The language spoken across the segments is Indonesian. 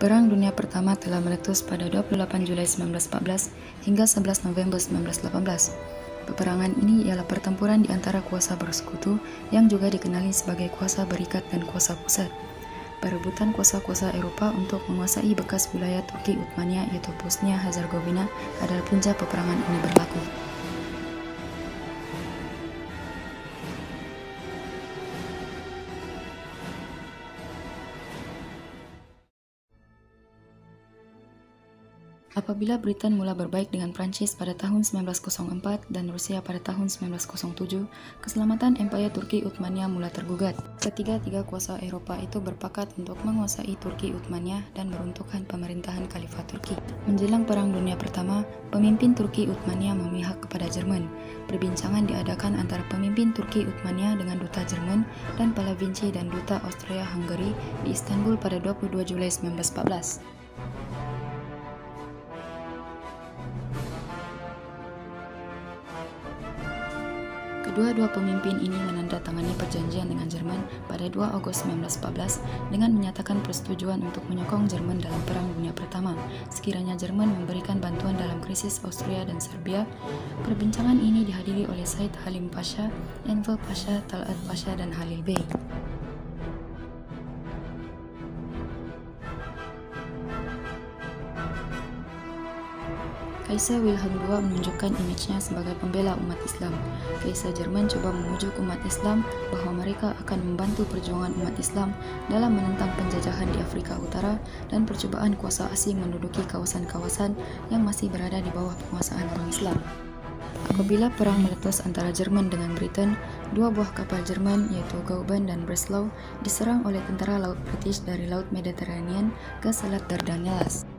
Perang Dunia Pertama telah meletus pada 28 Julai 1914 hingga 11 November 1918. Peperangan ini ialah pertempuran di antara kuasa bersekutu yang juga dikenali sebagai kuasa berikat dan kuasa pusat. Perebutan kuasa-kuasa Eropa untuk menguasai bekas wilayah Turki Uthmaniyah yaitu Bosnia Herzegovina adalah punca peperangan ini berlaku. Apabila Britain mula berbaik dengan Prancis pada tahun 1904 dan Rusia pada tahun 1907, keselamatan Empire Turki Uthmaniyah mula tergugat. Ketiga-tiga kuasa Eropa itu berpakat untuk menguasai Turki Uthmaniyah dan meruntuhkan pemerintahan Khalifah Turki. Menjelang Perang Dunia Pertama, pemimpin Turki Uthmaniyah memihak kepada Jerman. Perbincangan diadakan antara pemimpin Turki Uthmaniyah dengan duta Jerman dan Palavinci dan duta Austria-Hungary di Istanbul pada 22 Julai 1914. Kedua-dua pemimpin ini menandatangani perjanjian dengan Jerman pada 2 Agustus 1914 dengan menyatakan persetujuan untuk menyokong Jerman dalam Perang Dunia Pertama. Sekiranya Jerman memberikan bantuan dalam krisis Austria dan Serbia, perbincangan ini dihadiri oleh Said Halim Pasha, Enver Pasha, Talat Pasha, dan Halil Bey. Kaisar Wilhelm II menunjukkan imejnya sebagai pembela umat Islam. Kaisar Jerman coba memujuk umat Islam bahwa mereka akan membantu perjuangan umat Islam dalam menentang penjajahan di Afrika Utara dan percobaan kuasa asing menduduki kawasan-kawasan yang masih berada di bawah penguasaan orang Islam. Apabila perang meletus antara Jerman dengan Britain, dua buah kapal Jerman yaitu Goeben dan Breslau diserang oleh tentara laut British dari Laut Mediterranean ke Selat Dardanelles.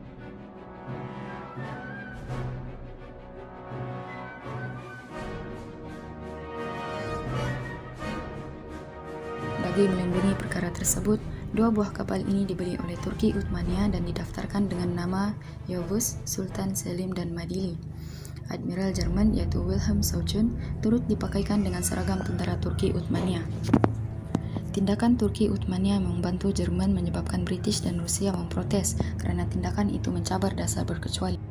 Bagi melindungi perkara tersebut, dua buah kapal ini dibeli oleh Turki Uthmaniyah dan didaftarkan dengan nama Yavuz, Sultan Selim, dan Madili. Admiral Jerman yaitu Wilhelm Souchon turut dipakaikan dengan seragam tentara Turki Uthmaniyah. Tindakan Turki Uthmaniyah membantu Jerman menyebabkan British dan Rusia memprotes karena tindakan itu mencabar dasar berkecuali.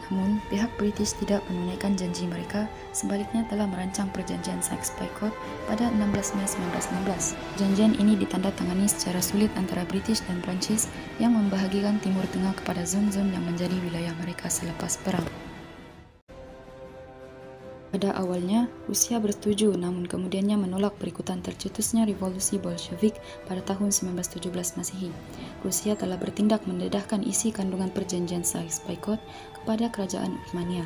Namun, pihak British tidak menunaikan janji mereka, sebaliknya telah merancang perjanjian Sykes-Picot pada 16 Mei 1916. Perjanjian ini ditandatangani secara sulit antara British dan Prancis yang membahagikan Timur Tengah kepada zon-zon yang menjadi wilayah mereka selepas perang. Pada awalnya, Rusia bersetuju, namun kemudiannya menolak berikutan tercetusnya revolusi Bolshevik pada tahun 1917 Masehi. Rusia telah bertindak mendedahkan isi kandungan perjanjian Sykes-Picot kepada kerajaan Uthmaniyah.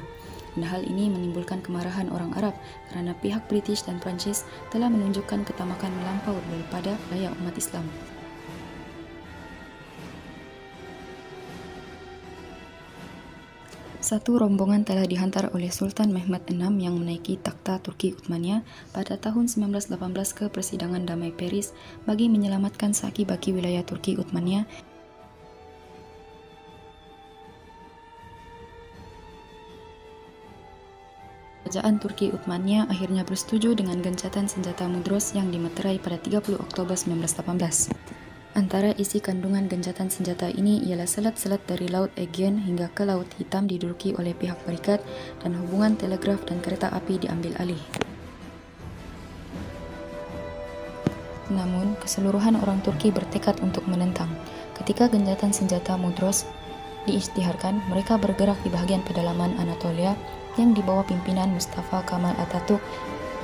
Dan hal ini menimbulkan kemarahan orang Arab karena pihak British dan Prancis telah menunjukkan ketamakan melampau daripada wilayah umat Islam. Satu rombongan telah dihantar oleh Sultan Mehmed VI yang menaiki takhta Turki Uthmaniyah pada tahun 1918 ke persidangan damai Paris bagi menyelamatkan saki-baki wilayah Turki Uthmaniyah. Kerajaan Turki Uthmaniyah akhirnya bersetuju dengan gencatan senjata Mudros yang dimeterai pada 30 Oktober 1918. Antara isi kandungan gencatan senjata ini ialah selat-selat dari Laut Aegean hingga ke Laut Hitam diduduki oleh pihak berikat dan hubungan telegraf dan kereta api diambil alih. Namun, keseluruhan orang Turki bertekad untuk menentang. Ketika gencatan senjata Mudros diisytiharkan, mereka bergerak di bahagian pedalaman Anatolia yang di bawah pimpinan Mustafa Kemal Atatürk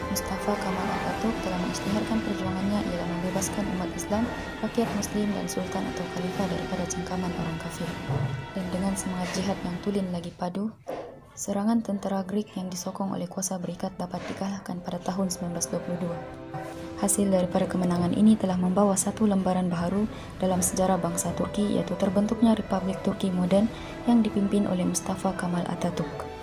Mustafa Kamal Atatürk telah mengisytiharkan perjuangannya ialah membebaskan umat Islam, rakyat Muslim dan Sultan atau Khalifah daripada cengkaman orang kafir. Dan dengan semangat jihad yang tulen lagi padu, serangan tentera Greek yang disokong oleh kuasa berikat dapat dikalahkan pada tahun 1922. Hasil daripada kemenangan ini telah membawa satu lembaran baharu dalam sejarah bangsa Turki, iaitu terbentuknya Republik Turki moden yang dipimpin oleh Mustafa Kamal Atatürk.